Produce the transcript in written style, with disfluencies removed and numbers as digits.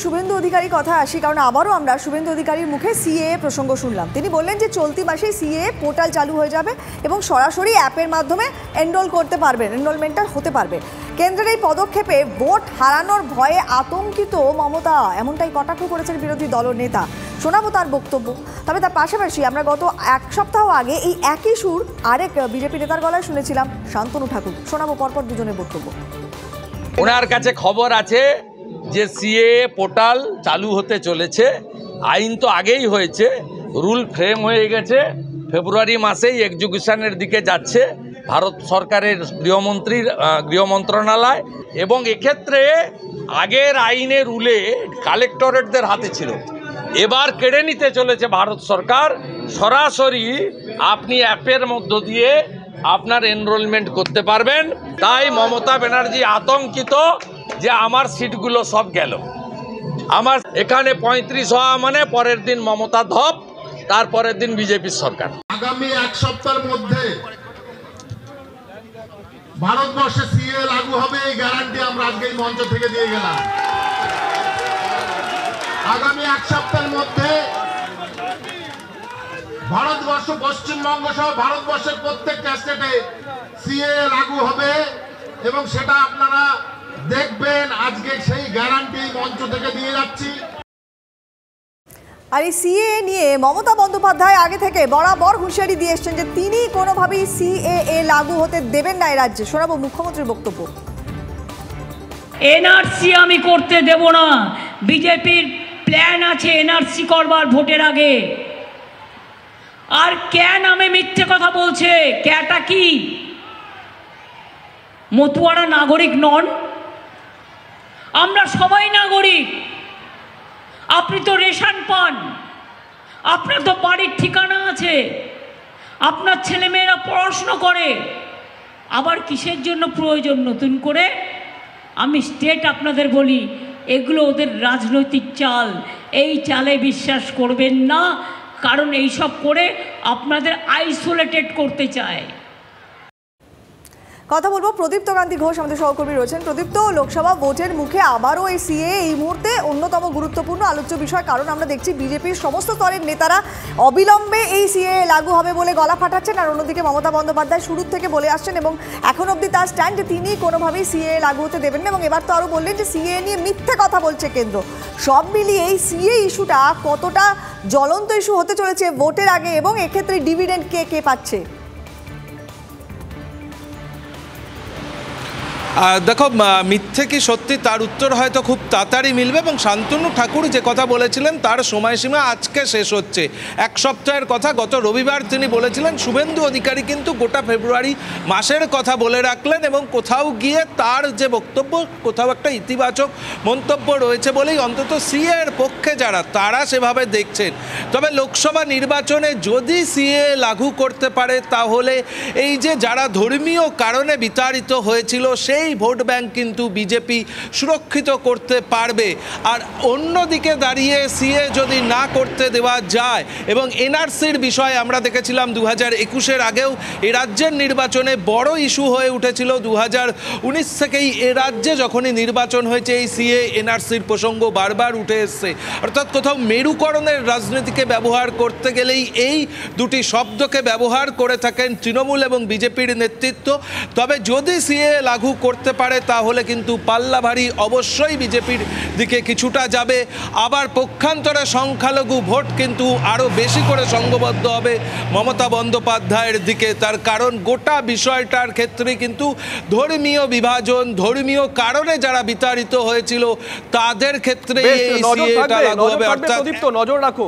শুভেন্দু অধিকারী কথা আসি, কারণ আবারও আমরা শুভেন্দু অধিকারীর মুখে সিএএ প্রসঙ্গ শুনলাম। তিনি বললেন যে চলতি মাসে সিএএ পোর্টাল চালু হয়ে যাবে এবং সরাসরি অ্যাপের মাধ্যমে এনরোল করতে পারবেন, এনরোলমেন্টটা হতে পারবে। কেন্দ্রের এই পদক্ষেপে ভোট হারানোর ভয়ে আতঙ্কিত মমতা, এমনটাই কটাক্ষ করেছেন বিরোধী দলনেতা। শোনাবো তার বক্তব্য। তবে তার পাশাপাশি আমরা গত এক সপ্তাহ আগে এই একই সুর আরেক বিজেপি নেতার গলায় শুনেছিলাম শান্তনু ঠাকুর। শোনাবো পরপর দুজনের বক্তব্য। ওনার কাছে খবর আছে যে সিএএ পোর্টাল চালু হতে চলেছে। আইন তো আগেই হয়েছে, রুল ফ্রেম হয়ে গেছে, ফেব্রুয়ারি মাসেই এক্সিকিউশনের দিকে যাচ্ছে ভারত সরকারের গৃহ মন্ত্রণালয়। এবং এক্ষেত্রে আগের আইনের রুলে কালেক্টরেটদের হাতে ছিল, এবার কেড়ে নিতে চলেছে ভারত সরকার। সরাসরি আপনি অ্যাপের মধ্য দিয়ে আপনার এনরোলমেন্ট করতে পারবেন। তাই মমতা ব্যানার্জি আতঙ্কিত যে আমার সিটগুলো সব গেল। আমার এখানে 35 হওয়া মানে পরের দিন মমতা ধপ, তারপরের দিন বিজেপির সরকার। আগামী এক সপ্তাহের মধ্যে ভারতবর্ষে সিএএ লাগু হবে, এই গ্যারান্টি আমরা আজকে এই মঞ্চ থেকে দিয়ে গেলাম। আগামী এক সপ্তাহের মধ্যে ভারতবর্ষ, পশ্চিমবঙ্গ সহ ভারতবর্ষের প্রত্যেকটা স্টেটে সিএএ লাগু হবে এবং সেটা আপনারা দেখবেন। আজকে সেই গ্যারান্টি মঞ্চ থেকে দিয়ে যাচ্ছি। আর এই সিএএ নিয়ে মমতা বন্দ্যোপাধ্যায় আগে থেকে বরাবর হুঁশিয়ারি দিয়ে এসছেন যে তিনি কোনোভাবেই সিএএ লাগু হতে দেবেন না এই রাজ্যে। শোনাবো মুখ্যমন্ত্রীর বক্তব্য। এনআরসি আমি করতে দেব না। বিজেপির প্ল্যান আছে এনআরসি করবার ভোটের আগে। আর কে নামে মিথ্যে কথা বলছে? ক্যাটা কি? মতুয়ারা নাগরিক নন? আমরা সবাই নাগরিক। আপনি তো রেশন পান, আপনার তো বাড়ির ঠিকানা আছে, আপনার ছেলেমেয়েরা পড়াশুনো করে, আবার কিসের জন্য প্রয়োজন নতুন করে? আমি স্টেট আপনাদের বলি, এগুলো ওদের রাজনৈতিক চাল। এই চালে বিশ্বাস করবেন না, কারণ এইসব করে আপনাদের আইসোলেটেড করতে চায়। কথা বলবো প্রদীপ্ত কান্তি ঘোষ, আমাদের সহকর্মী রয়েছেন। প্রদীপ্ত, লোকসভা ভোটের মুখে আবারও এই সিএএ এই মুহূর্তে অন্যতম গুরুত্বপূর্ণ আলোচ্য বিষয়, কারণ আমরা দেখছি বিজেপির সমস্ত স্তরের নেতারা অবিলম্বে এই সিএএ লাগু হবে বলে গলা ফাটাচ্ছেন। আর অন্যদিকে মমতা বন্দ্যোপাধ্যায় শুরু থেকে বলে আসছেন এবং এখন অবধি তার স্ট্যান্ড যে তিনি কোনোভাবেই সিএএ লাগু হতে দেবেন না। এবং এবার তো আরও বললেন যে সিএএ নিয়ে মিথ্যে কথা বলছে কেন্দ্র। সব মিলিয়ে এই সিএএ ইস্যুটা কতটা জ্বলন্ত ইস্যু হতে চলেছে ভোটের আগে, এবং এক্ষেত্রে ডিভিডেন্ড কে পাচ্ছে? দেখো, মিথ্যে কি সত্যি তার উত্তর হয়তো খুব তাড়াতাড়ি মিলবে। এবং শান্তনু ঠাকুর যে কথা বলেছিলেন তার সময়সীমা আজকে শেষ হচ্ছে। এক সপ্তাহের কথা গত রবিবার তিনি বলেছিলেন। শুভেন্দু অধিকারী কিন্তু গোটা ফেব্রুয়ারি মাসের কথা বলে রাখলেন এবং কোথাও গিয়ে তার যে বক্তব্য, কোথাও একটা ইতিবাচক মন্তব্য রয়েছে বলেই অন্তত সিএর পক্ষে যারা, তারা সেভাবে দেখছেন। তবে লোকসভা নির্বাচনে যদি সিএ লাগু করতে পারে তাহলে এই যে যারা ধর্মীয় কারণে বিতাড়িত হয়েছিল সেই ভোট ব্যাংক কিন্তু বিজেপি সুরক্ষিত করতে পারবে। আর অন্যদিকে দাঁড়িয়ে সিএ যদি না করতে দেওয়া যায়, এবং এনআরসির বিষয়ে আমরা দেখেছিলাম 2021-এর আগেও এ রাজ্যের নির্বাচনে বড় ইস্যু হয়ে উঠেছিল। 2019 থেকেই এ রাজ্যে যখনই নির্বাচন হয়েছে এই সিএ এনআরসির প্রসঙ্গ বারবার উঠে এসছে। অর্থাৎ কোথাও মেরুকরণের রাজনীতিকে ব্যবহার করতে গেলেই এই দুটি শব্দকে ব্যবহার করে থাকেন তৃণমূল এবং বিজেপির নেতৃত্ব। তবে যদি সিএ লাগু করতে পারে তাহলে কিন্তু পাল্লা ভারী অবশ্যই বিজেপির দিকে কিছুটা যাবে। আবার পক্ষান্তরে সংখ্যালঘু ভোট কিন্তু আরও বেশি করে সংঘবদ্ধ হবে মমতা বন্দ্যোপাধ্যায়ের দিকে। তার কারণ গোটা বিষয়টার ক্ষেত্রে কিন্তু ধর্মীয় বিভাজন, ধর্মীয় কারণে যারা বিতাড়িত হয়েছিল তাদের ক্ষেত্রে এই সিএটা লাগু হবে। অর্থাৎ নজর রাখো